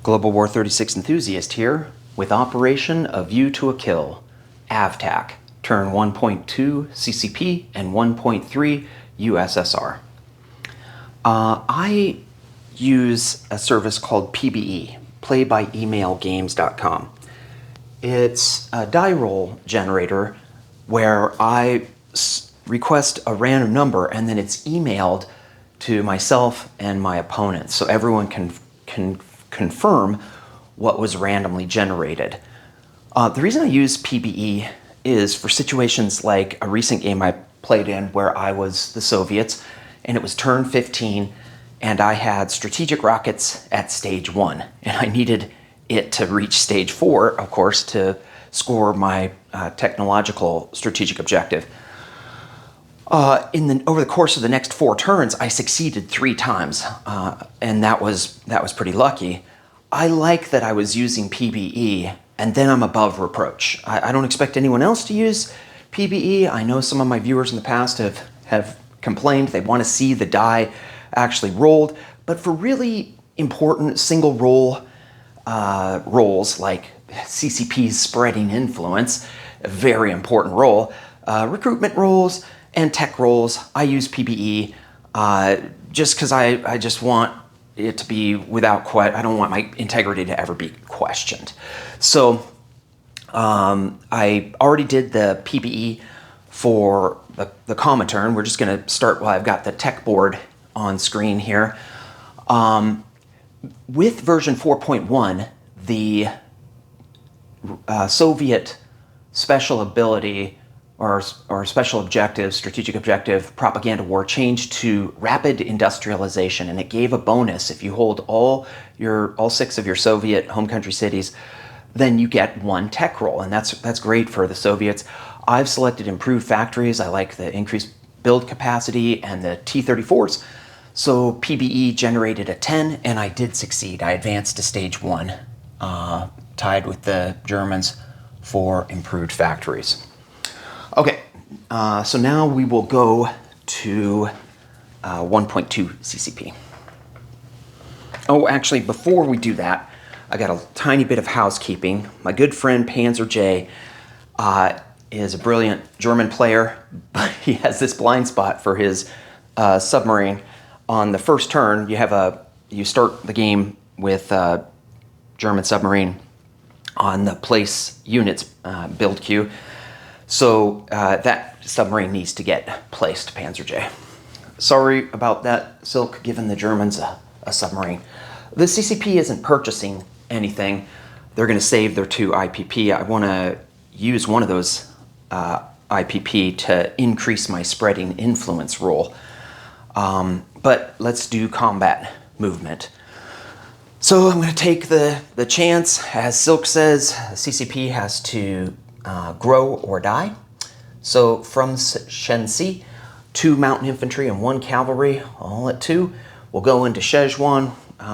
Global War 36 enthusiast here with Operation A View to a Kill, AVtaK, turn 1.2 CCP and 1.3 USSR. I use a service called PBE, playbyemailgames.com. It's a die roll generator where I request a random number and then it's emailed to myself and my opponents so everyone can confirm what was randomly generated. The reason I use PBE is for situations like a recent game I played in where I was the Soviets and it was turn 15 and I had strategic rockets at stage 1 and I needed it to reach stage 4, of course, to score my technological strategic objective. Over the course of the next 4 turns, I succeeded 3 times, and that was pretty lucky. I like that I was using PBE, and then I'm above reproach. I don't expect anyone else to use PBE. I know some of my viewers in the past have complained they want to see the die actually rolled, but for really important single roll roles like CCP's spreading influence, a very important role, recruitment roles, and tech roles, I use PBE just because I just want it to be without I don't want my integrity to ever be questioned. So I already did the PBE for the common turn. We're just going to start while I've got the tech board on screen here. With version 4.1, the Soviet special ability or special objective, strategic objective, propaganda war changed to rapid industrialization, and it gave a bonus if you hold all 6 of your Soviet home country cities, then you get 1 tech roll, and that's great for the Soviets. I've selected improved factories. I like the increased build capacity and the T-34s. So PBE generated a 10, and I did succeed. I advanced to stage 1, tied with the Germans for improved factories. Okay, so now we will go to 1.2 CCP. Oh, actually, before we do that, I got a tiny bit of housekeeping. My good friend Panzer J is a brilliant German player, but he has this blind spot for his submarine. On the first turn, you start the game with German submarine on the place units build queue. So that submarine needs to get placed, Panzer J. Sorry about that, Silk, giving the Germans a submarine. The CCP isn't purchasing anything. They're going to save their 2 IPP. I want to use one of those IPP to increase my spreading influence roll. But let's do combat movement. So I'm going to take the chance. As Silk says, CCP has to grow or die. So from Shenxi, 2 mountain infantry and 1 cavalry, all at 2. We'll go into Szechuan,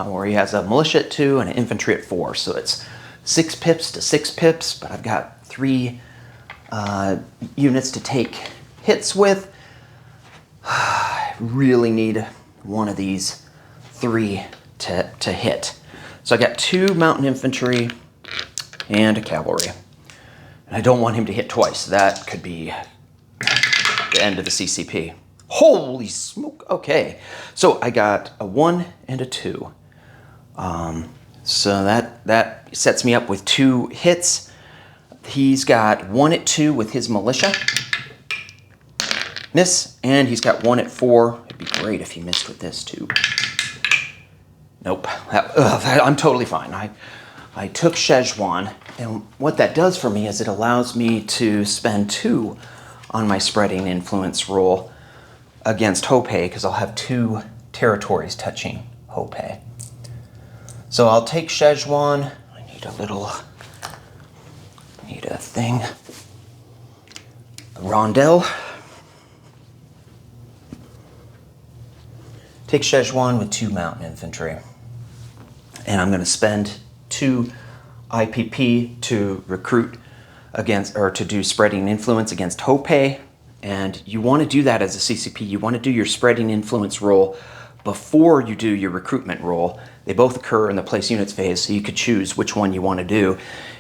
where he has a militia at 2 and an infantry at 4. So it's 6 pips to 6 pips, but I've got 3 units to take hits with. I really need one of these 3 to hit. So I got 2 mountain infantry and a cavalry. And I don't want him to hit twice. That could be the end of the CCP. Holy smoke. Okay. So I got a 1 and a 2. So that sets me up with 2 hits. He's got 1 at 2 with his militia. Miss, and he's got 1 at 4. It'd be great if he missed with this too. Nope. I'm totally fine. I took Szechuan, and what that does for me is it allows me to spend 2 on my spreading influence roll against Hopei, because I'll have 2 territories touching Hopei. So I'll take Szechuan. I need a thing. A rondelle. Take Szechuan with 2 mountain infantry. And I'm going to spend 2 IPP to recruit against, or to do spreading influence against Hopei. And you want to do that as a CCP. You want to do your spreading influence roll before you do your recruitment roll. They both occur in the place units phase, so you could choose which one you want to do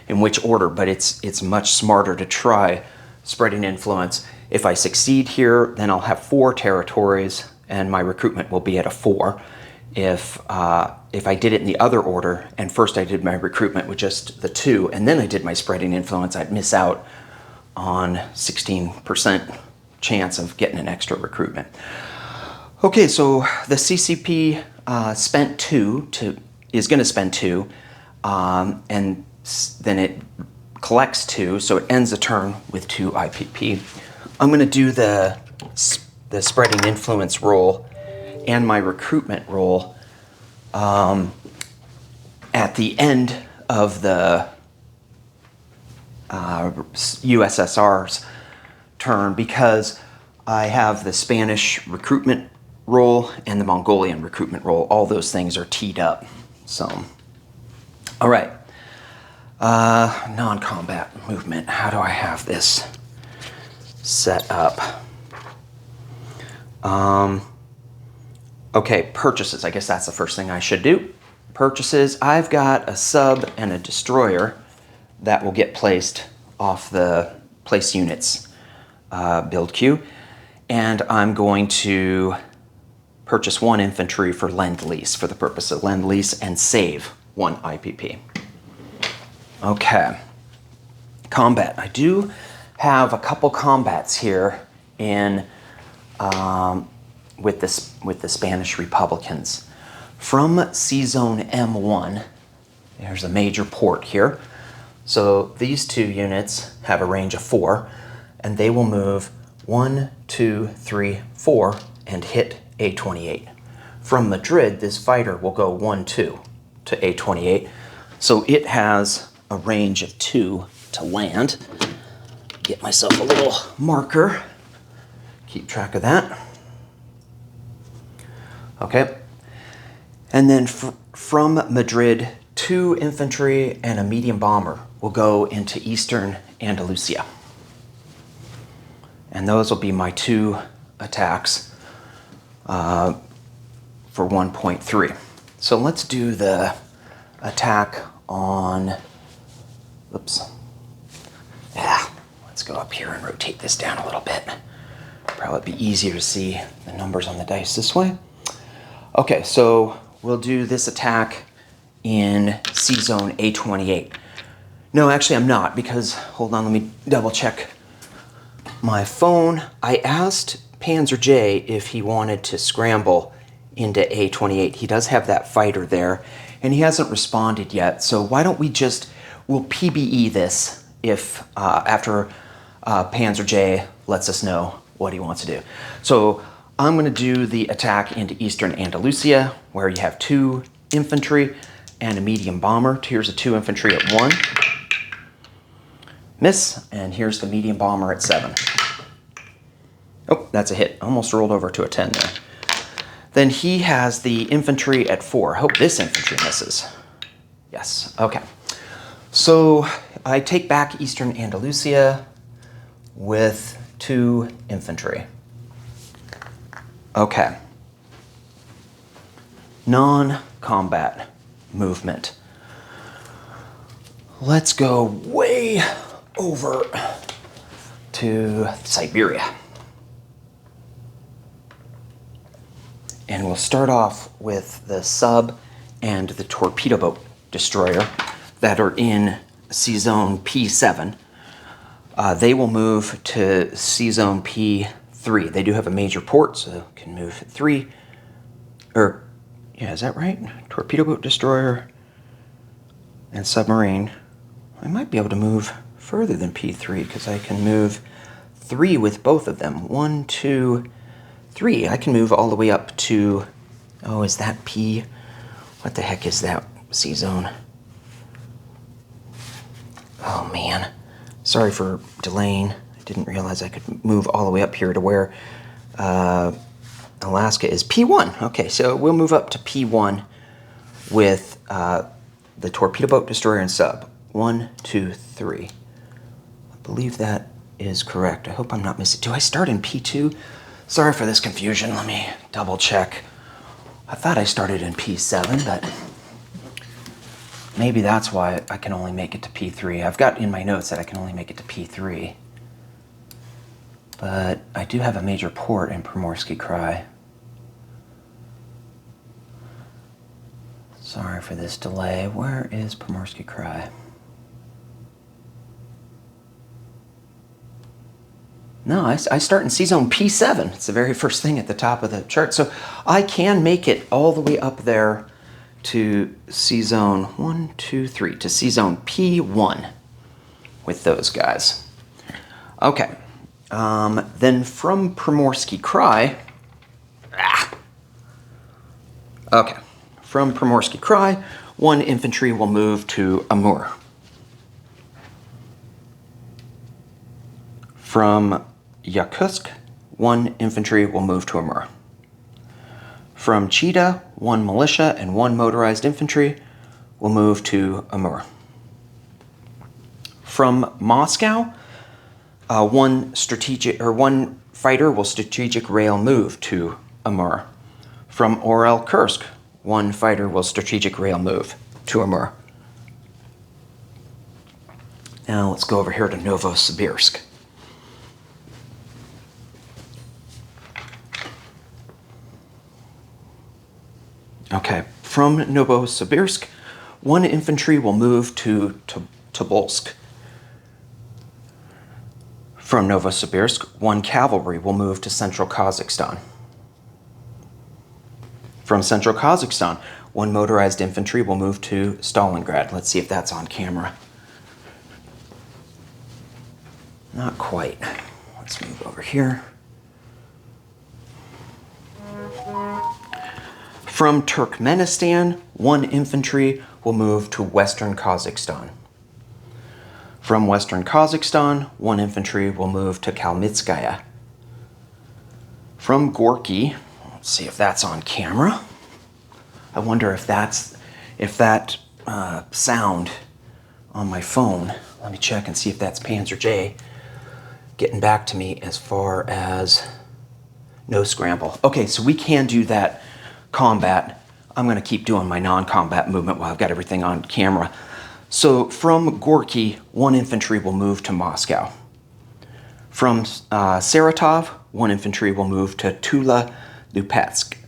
in which order, but it's much smarter to try spreading influence. If I succeed here, then I'll have 4 territories and my recruitment will be at a 4. If I did it in the other order, and first I did my recruitment with just the 2, and then I did my spreading influence, I'd miss out on 16% chance of getting an extra recruitment. Okay, so the CCP spent 2 is going to spend 2, and then it collects 2, so it ends the turn with 2 IPP. I'm going to do the spreading influence roll and my recruitment roll at the end of the USSR's turn, because I have the Spanish recruitment roll and the Mongolian recruitment roll. All those things are teed up. So, all right. Non-combat movement. How do I have this set up? Okay, purchases. I guess that's the first thing I should do. Purchases. I've got a sub and a destroyer that will get placed off the place units build queue. And I'm going to purchase 1 infantry for Lend-Lease for the purpose of Lend-Lease and save 1 IPP. Okay. Combat. I do have a couple combats here in with the Spanish Republicans. From C-Zone M1, there's a major port here. So these 2 units have a range of 4, and they will move 1, 2, 3, 4, and hit A28. From Madrid, this fighter will go 1, 2 to A28. So it has a range of 2 to land. Get myself a little marker. Keep track of that. Okay. And then from Madrid, 2 infantry and a medium bomber will go into eastern Andalusia. And those will be my 2 attacks for 1.3. So let's do the attack on, oops. Yeah, let's go up here and rotate this down a little bit. Probably be easier to see the numbers on the dice this way. Okay, so we'll do this attack in C-Zone A28. No, actually I'm not, because, hold on, let me double check my phone. I asked Panzer J if he wanted to scramble into A28. He does have that fighter there, and he hasn't responded yet, so why don't we'll PBE this if after Panzer J lets us know what he wants to do. So I'm going to do the attack into eastern Andalusia, where you have 2 infantry and a medium bomber. Here's a 2 infantry at 1. Miss, and here's the medium bomber at 7. Oh, that's a hit. Almost rolled over to a 10 there. Then he has the infantry at 4. I hope this infantry misses. Yes, okay. So I take back eastern Andalusia with 2 infantry. Okay. Non-combat movement. Let's go way over to Siberia. And we'll start off with the sub and the torpedo boat destroyer that are in C-Zone P7. They will move to C-Zone P3. They do have a major port, so can move 3. Or, yeah, is that right? Torpedo boat destroyer and submarine. I might be able to move further than P3 because I can move 3 with both of them. 1, 2, 3. I can move all the way up to, oh, is that P? What the heck is that C-Zone? Oh, man. Sorry for delaying. I didn't realize I could move all the way up here to where Alaska is. P1. Okay, so we'll move up to P1 with the torpedo boat destroyer and sub. 1, 2, 3. I believe that is correct. I hope I'm not missing. Do I start in P2? Sorry for this confusion. Let me double check I thought I started in P7, but maybe that's why I can only make it to P3. I've got in my notes that I can only make it to P3. But I do have a major port in Primorsky Krai. Sorry for this delay. Where is Primorsky Krai? No, I start in C-zone P7. It's the very first thing at the top of the chart. So I can make it all the way up there to C-zone 1, 2, 3, to C-zone P1 with those guys. Okay. Then from Primorsky Krai, okay, from Primorsky Krai, 1 infantry will move to Amur. From Yakutsk, 1 infantry will move to Amur. From Chita, 1 militia and 1 motorized infantry will move to Amur. From Moscow, 1 fighter will strategic rail move to Amur. From Orel-Kursk, 1 fighter will strategic rail move to Amur. Now let's go over here to Novosibirsk. Okay, from Novosibirsk, 1 infantry will move to Tobolsk. From Novosibirsk, 1 cavalry will move to central Kazakhstan. From central Kazakhstan, 1 motorized infantry will move to Stalingrad. Let's see if that's on camera. Not quite. Let's move over here. From Turkmenistan, 1 infantry will move to western Kazakhstan. From western Kazakhstan, 1 infantry will move to Kalmytskaya. From Gorky, let's see if that's on camera. I wonder if that sound on my phone. Let me check and see if that's Panzer J getting back to me as far as no scramble. Okay, so we can do that combat. I'm going to keep doing my non-combat movement while I've got everything on camera. So from Gorky, 1 infantry will move to Moscow. From Saratov, 1 infantry will move to Tula-Lupetsk.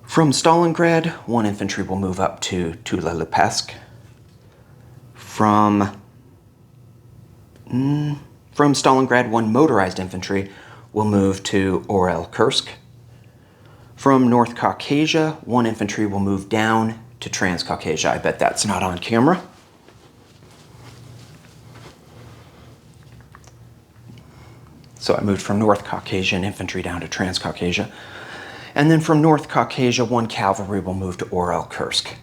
From Stalingrad, 1 infantry will move up to Tula-Lupetsk. From Stalingrad, 1 motorized infantry will move to Orel-Kursk. From North Caucasia, 1 infantry will move down to Transcaucasia. I bet that's not on camera. So I moved from North Caucasian infantry down to Transcaucasia. And then from North Caucasia, 1 cavalry will move to Orel-Kursk.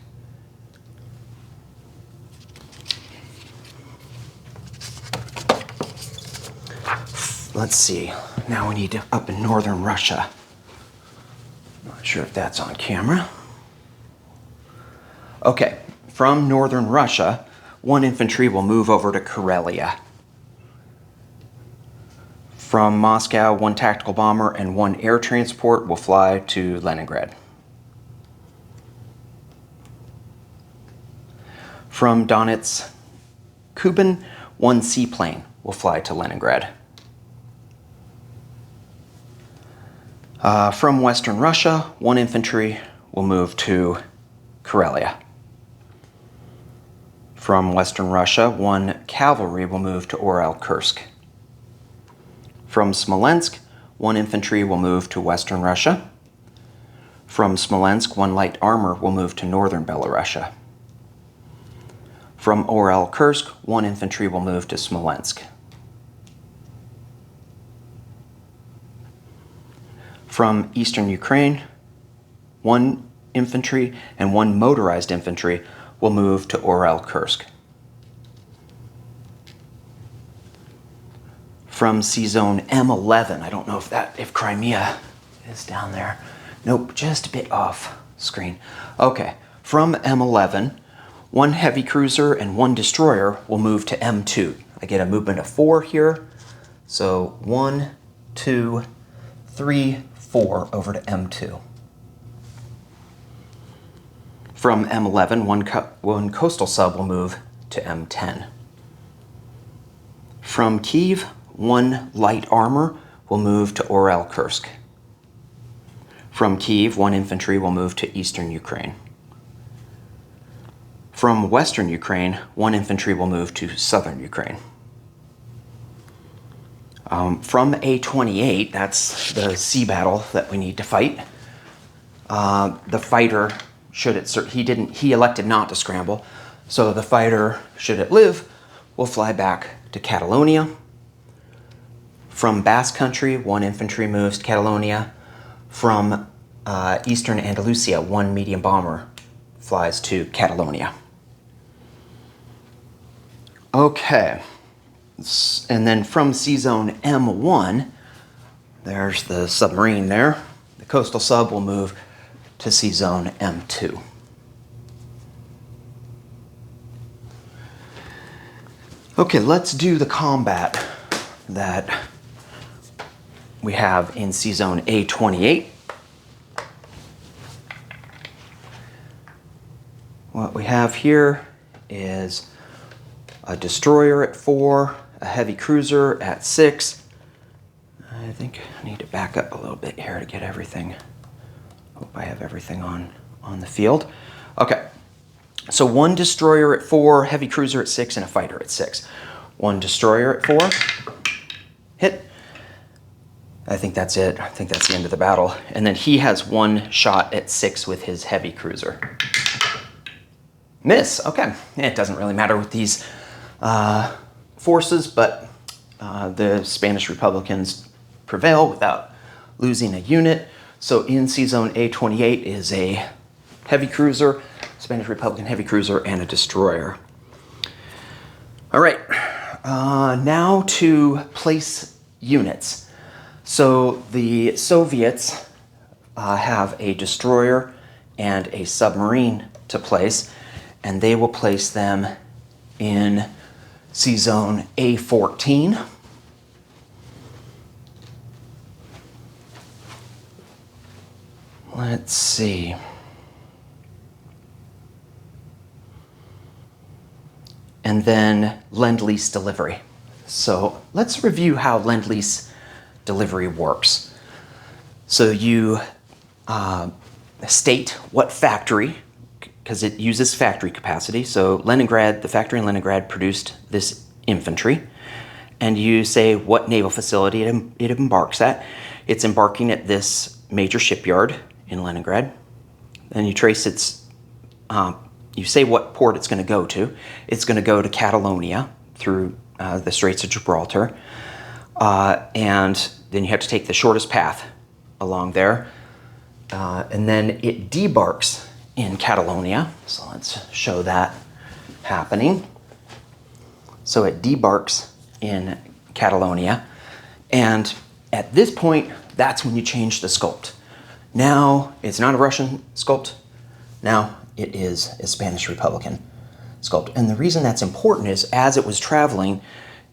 Let's see. Now we need to up in northern Russia. Not sure if that's on camera. Okay, from northern Russia, 1 infantry will move over to Karelia. From Moscow, 1 tactical bomber and 1 air transport will fly to Leningrad. From Donetsk, Kuban, 1 seaplane will fly to Leningrad. From western Russia, 1 infantry will move to Karelia. From western Russia, 1 cavalry will move to Orel-Kursk. From Smolensk, 1 infantry will move to western Russia. From Smolensk, 1 light armor will move to northern Belarusia. From Orel-Kursk, 1 infantry will move to Smolensk. From eastern Ukraine, 1 infantry and 1 motorized infantry will move to Orel-Kursk. From C-zone M11, I don't know if Crimea is down there. Nope, just a bit off screen. Okay, from M11, 1 heavy cruiser and 1 destroyer will move to M2. I get a movement of 4 here. So 1, 2, 3, 4 over to M2. From M11, one coastal sub will move to M10. From Kyiv, one light armor will move to Orel-Kursk. From Kyiv, one infantry will move to eastern Ukraine. From western Ukraine, one infantry will move to southern Ukraine. From A28, that's the sea battle that we need to fight. The fighter, he elected not to scramble, so the fighter, should it live, will fly back to Catalonia. From Basque Country, one infantry moves to Catalonia. From eastern Andalusia, one medium bomber flies to Catalonia. Okay, and then from C-Zone M1, there's the submarine there. The coastal sub will move to C-Zone M2. Okay, let's do the combat that we have in C-Zone A28. What we have here is a destroyer at 4, a heavy cruiser at 6. I think I need to back up a little bit here to get everything. Hope I have everything on the field. Okay, so one destroyer at 4, heavy cruiser at 6, and a fighter at 6. One destroyer at 4, hit. I think that's it. I think that's the end of the battle. And then he has one shot at 6 with his heavy cruiser. Miss, okay. It doesn't really matter with these forces, but the Spanish Republicans prevail without losing a unit. So in C-Zone A28 is a heavy cruiser, Spanish Republican heavy cruiser, and a destroyer. All right, now to place units. So the Soviets have a destroyer and a submarine to place, and they will place them in C-Zone A14. Let's see. And then Lend-Lease delivery. So let's review how Lend-Lease delivery works. So you state what factory, because it uses factory capacity. So Leningrad, the factory in Leningrad produced this infantry, and you say what naval facility it embarks at. It's embarking at this major shipyard in Leningrad. Then you trace its, you say what port it's going to go to. It's going to go to Catalonia through the Straits of Gibraltar, and then you have to take the shortest path along there, and then it debarks in Catalonia. So let's show that happening. So it debarks in Catalonia, and at this point, that's when you change the sculpt. Now it's not a Russian sculpt. Now it is a Spanish Republican sculpt. And the reason that's important is as it was traveling,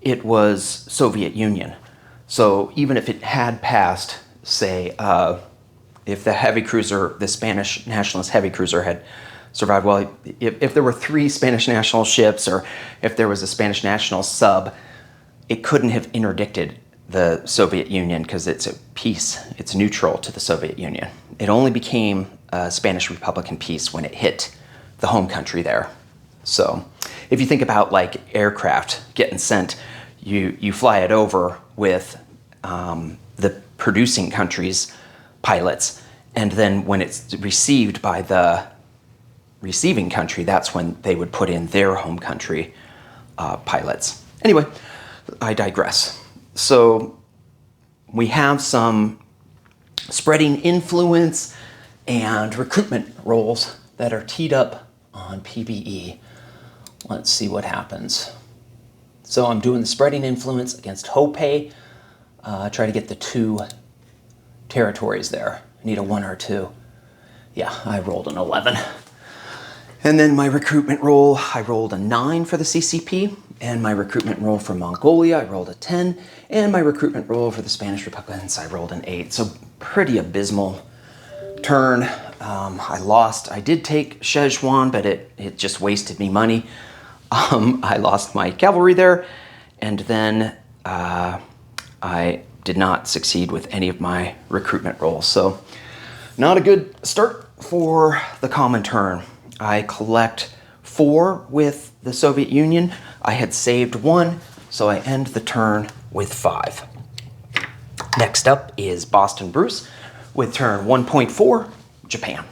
it was Soviet Union. So even if it had passed, say, if the heavy cruiser, the Spanish nationalist heavy cruiser had survived, well, if there were 3 Spanish national ships or if there was a Spanish national sub, it couldn't have interdicted the Soviet Union because it's a peace, it's neutral to the Soviet Union. It only became a Spanish Republican peace when it hit the home country there. So if you think about like aircraft getting sent, you fly it over with the producing country's pilots, and then when it's received by the receiving country, that's when they would put in their home country pilots. Anyway, I digress. So we have some spreading influence and recruitment roles that are teed up on PBE. Let's see what happens. So I'm doing the spreading influence against Hope. Try to get the 2 territories there. I need a 1 or 2. Yeah, I rolled an 11. And then my recruitment roll, I rolled a 9 for the CCP, and my recruitment roll for Mongolia, I rolled a 10, and my recruitment roll for the Spanish Republicans, I rolled an 8. So pretty abysmal turn. I lost. I did take Szechuan, but it just wasted me money. I lost my cavalry there, and then I did not succeed with any of my recruitment rolls. So not a good start for the Comintern. I collect 4 with the Soviet Union. I had saved 1, so I end the turn with 5. Next up is Boston Bruce with turn 1.4, Japan.